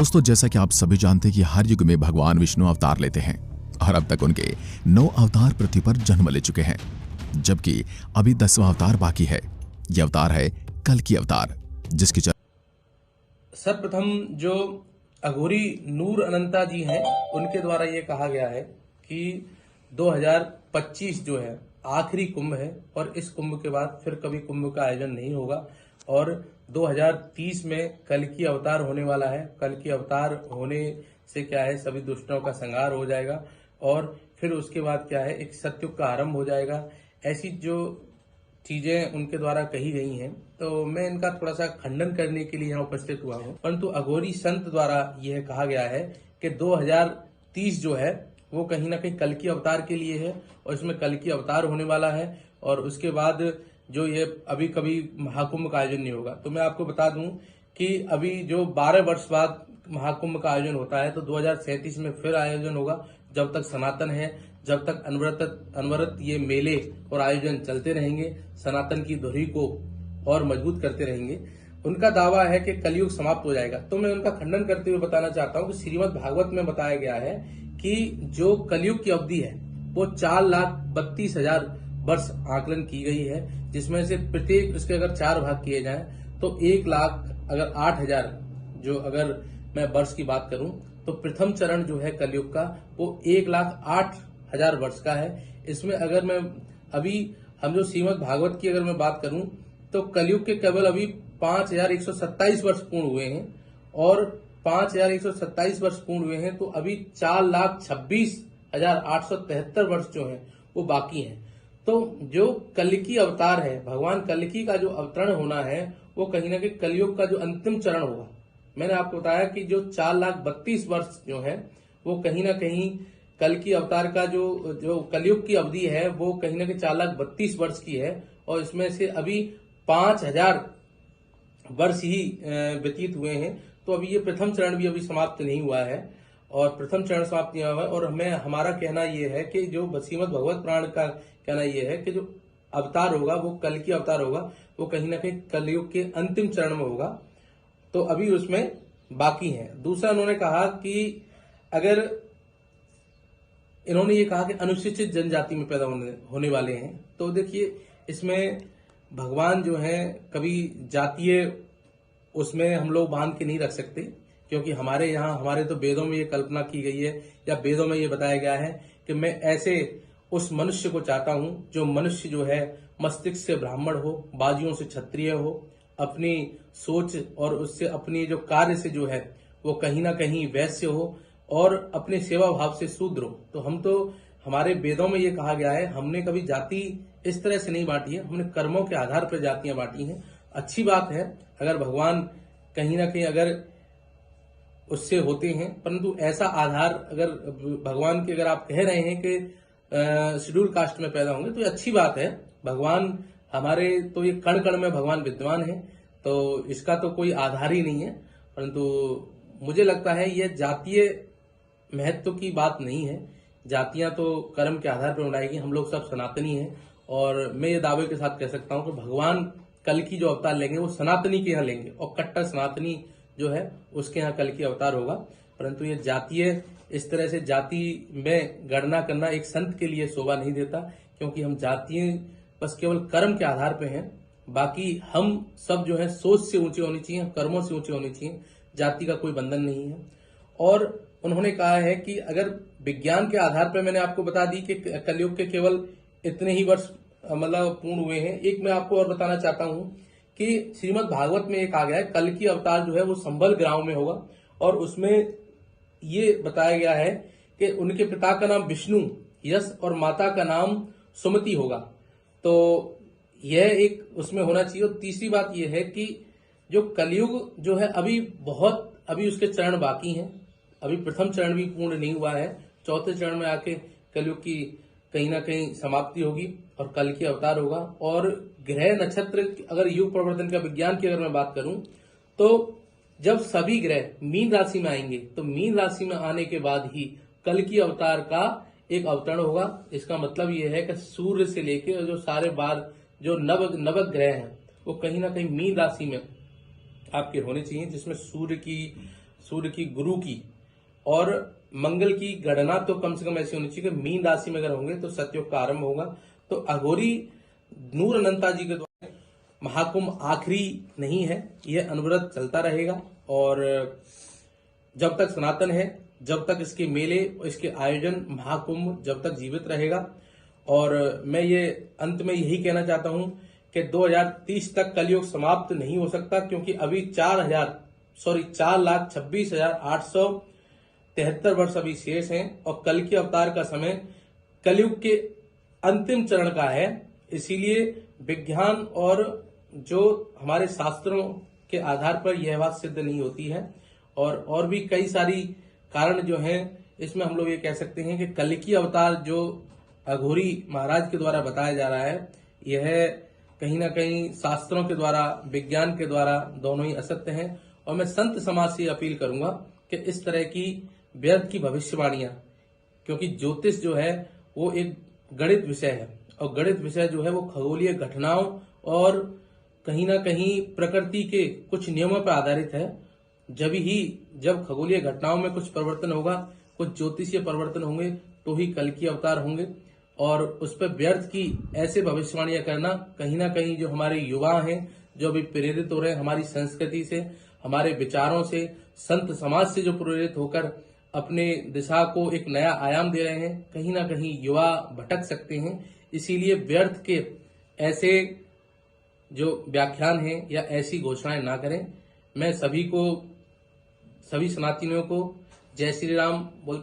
दोस्तों, जैसा कि आप सभी जानते हैं कि हर युग में भगवान विष्णु अवतार लेते हैं और अब तक उनके 9 अवतार पृथ्वी पर जन्म ले चुके हैं, जबकि अभी 10वां अवतार बाकी है। यह अवतार है कल्कि अवतार, जिसकी सर्वप्रथम जो अघोरी नूर अनंता जी हैं, उनके द्वारा ये कहा गया है कि 2025 जो है आखिरी कुंभ है और इस कुंभ के बाद फिर कभी कुंभ का आयोजन नहीं होगा और 2030 में कल्कि अवतार होने वाला है। कल्कि अवतार होने से क्या है, सभी दुष्टों का संहार हो जाएगा और फिर उसके बाद क्या है, एक सत्युग का आरंभ हो जाएगा। ऐसी जो चीजें उनके द्वारा कही गई हैं, तो मैं इनका थोड़ा सा खंडन करने के लिए यहाँ उपस्थित हुआ हूँ। परंतु अघोरी संत द्वारा यह कहा गया है कि 2030 जो है वो कहीं ना कहीं कल्कि अवतार के लिए है और इसमें कल्कि अवतार होने वाला है और उसके बाद जो ये अभी कभी महाकुंभ का आयोजन नहीं होगा। तो मैं आपको बता दूं कि अभी जो 12 वर्ष बाद महाकुंभ का आयोजन होता है तो 2037 में फिर आयोजन होगा। जब तक सनातन है, जब तक अनवरत ये मेले और आयोजन चलते रहेंगे, सनातन की धुरी को और मजबूत करते रहेंगे। उनका दावा है कि कलयुग समाप्त हो जाएगा। तो मैं उनका खंडन करते हुए बताना चाहता हूं कि श्रीमद् भागवत में बताया गया है कि जो कलयुग की अवधि है वो 4,32,000 वर्ष आकलन की गई है, जिसमें से प्रत्येक उसके अगर 4 भाग किए जाएं तो 1,00,000 अगर 8,000 जो अगर मैं वर्ष की बात करूं तो प्रथम चरण जो है कलयुग का वो 1,08,000 वर्ष का है। इसमें अगर मैं अभी हम जो श्रीमद् भागवत की अगर मैं बात करूं तो कलयुग के केवल अभी 5,127 वर्ष पूर्ण हुए हैं और 5,127 वर्ष पूर्ण हुए हैं तो अभी 4,26,873 वर्ष जो है वो बाकी हैं। तो जो कल्कि अवतार है, भगवान कल्कि का जो अवतरण होना है वो कहीं ना कहीं कलयुग का जो अंतिम चरण होगा। मैंने आपको बताया कि जो 4,32,000 वर्ष जो है वो कहीं ना कहीं कल्कि अवतार का जो कलयुग की अवधि है वो कहीं ना कहीं 4,32,000 वर्ष की है और इसमें से अभी 5,000 वर्ष ही व्यतीत हुए हैं। तो अभी ये प्रथम चरण भी अभी समाप्त नहीं हुआ है और प्रथम चरण समाप्त नहीं हुआ है और हमारा कहना यह है कि जो श्रीमद् भगवत पुराण का कहना यह है कि जो अवतार होगा वो कल्कि अवतार होगा, वो कहीं ना कहीं कलयुग के अंतिम चरण में होगा। तो अभी उसमें बाकी है। दूसरा उन्होंने कहा कि अगर इन्होंने ये कहा कि अनुसूचित जनजाति में पैदा होने वाले हैं, तो देखिए इसमें भगवान जो है कभी जातीय उसमें हम लोग बांध के नहीं रख सकते, क्योंकि हमारे यहाँ हमारे तो वेदों में ये कल्पना की गई है या वेदों में ये बताया गया है कि मैं ऐसे उस मनुष्य को चाहता हूं जो मनुष्य जो है मस्तिष्क से ब्राह्मण हो, बाजुओं से क्षत्रिय हो, अपनी सोच और उससे अपनी जो कार्य से जो है वो कहीं ना कहीं वैश्य हो और अपने सेवा भाव से शूद्र हो। तो हम तो हमारे वेदों में ये कहा गया है, हमने कभी जाति इस तरह से नहीं बांटी है, हमने कर्मों के आधार पर जातियां बांटी हैं। अच्छी बात है अगर भगवान कहीं ना कहीं अगर उससे होते हैं, परंतु ऐसा आधार अगर भगवान के अगर आप कह रहे हैं कि शेड्यूल कास्ट में पैदा होंगे तो ये अच्छी बात है। भगवान हमारे तो ये कण कण में भगवान विद्वान है, तो इसका तो कोई आधार ही नहीं है। परंतु मुझे लगता है ये जातीय महत्व की बात नहीं है। जातियां तो कर्म के आधार पर बनाएगी, हम लोग सब सनातनी हैं और मैं ये दावे के साथ कह सकता हूं कि भगवान कल्कि जो अवतार लेंगे वो सनातनी के यहाँ लेंगे और कट्टर सनातनी जो है उसके यहाँ कल्कि अवतार होगा। परंतु ये जातीय इस तरह से जाति में गणना करना एक संत के लिए शोभा नहीं देता, क्योंकि हम जातीय बस केवल कर्म के आधार पे हैं। बाकी हम सब जो है सोच से ऊंचे होनी चाहिए, कर्मों से ऊंचे होनी चाहिए, जाति का कोई बंधन नहीं है। और उन्होंने कहा है कि अगर विज्ञान के आधार पर मैंने आपको बता दी कि कलयुग के केवल इतने ही वर्ष मतलब पूर्ण हुए हैं। एक मैं आपको और बताना चाहता हूं कि श्रीमद् भागवत में एक आ गया है कल्कि अवतार जो है वो संबल ग्राम में होगा और उसमें ये बताया गया है कि उनके पिता का नाम विष्णु यश और माता का नाम सुमति होगा। तो यह एक उसमें होना चाहिए। और तीसरी बात यह है कि जो कलयुग जो है अभी उसके चरण बाकी हैं, अभी प्रथम चरण भी पूर्ण नहीं हुआ है। चौथे चरण में आके कलयुग की कहीं ना कहीं समाप्ति होगी और कल्कि अवतार होगा। और ग्रह नक्षत्र अगर युग प्रवर्तन का विज्ञान की अगर मैं बात करूं तो जब सभी ग्रह मीन राशि में आएंगे तो मीन राशि में आने के बाद ही कल्कि अवतार का एक अवतरण होगा। इसका मतलब यह है कि सूर्य से लेकर जो सारे बार जो नवग्रह हैं वो कहीं ना कहीं मीन राशि में आपके होने चाहिए, जिसमें सूर्य की सूर्य की, गुरु की और मंगल की गणना तो कम से कम ऐसी होनी चाहिए कि मीन राशि में अगर होंगे तो सतयुग का आरंभ होगा। तो अघोरी नूर अनंता जी के द्वारा महाकुंभ आखिरी नहीं है, यह अनवरत चलता रहेगा और जब तक सनातन है, जब तक इसके मेले, इसके आयोजन, महाकुंभ जब तक जीवित रहेगा। और मैं ये अंत में यही कहना चाहता हूं कि 2030 तक कलयुग समाप्त नहीं हो सकता, क्योंकि अभी 4,26,873 वर्ष अभी शेष हैं और कल के अवतार का समय कलयुग के अंतिम चरण का है। इसीलिए विज्ञान और जो हमारे शास्त्रों के आधार पर यह बात सिद्ध नहीं होती है और भी कई सारी कारण जो हैं, इसमें हम लोग ये कह सकते हैं कि कल्कि अवतार जो अघोरी महाराज के द्वारा बताया जा रहा है, यह कहीं ना कहीं शास्त्रों के द्वारा, विज्ञान के द्वारा दोनों ही असत्य हैं। और मैं संत समाज से अपील करूंगा कि इस तरह की व्यर्थ की भविष्यवाणियां, क्योंकि ज्योतिष जो है वो एक गणित विषय है और गणित विषय जो है वो खगोलीय घटनाओं और कहीं ना कहीं प्रकृति के कुछ नियमों पर आधारित है। जब खगोलीय घटनाओं में कुछ परिवर्तन होगा, कुछ ज्योतिषीय परिवर्तन होंगे, तो ही कल की अवतार होंगे। और उस पर व्यर्थ की ऐसे भविष्यवाणियां करना, कहीं ना कहीं जो हमारे युवा हैं, जो अभी प्रेरित हो रहे हैं हमारी संस्कृति से, हमारे विचारों से, संत समाज से जो प्रेरित होकर अपने दिशा को एक नया आयाम दे रहे हैं, कहीं ना कहीं युवा भटक सकते हैं। इसीलिए व्यर्थ के ऐसे जो व्याख्यान हैं या ऐसी घोषणाएं ना करें। मैं सभी सनातनियों को जय श्री राम बोलता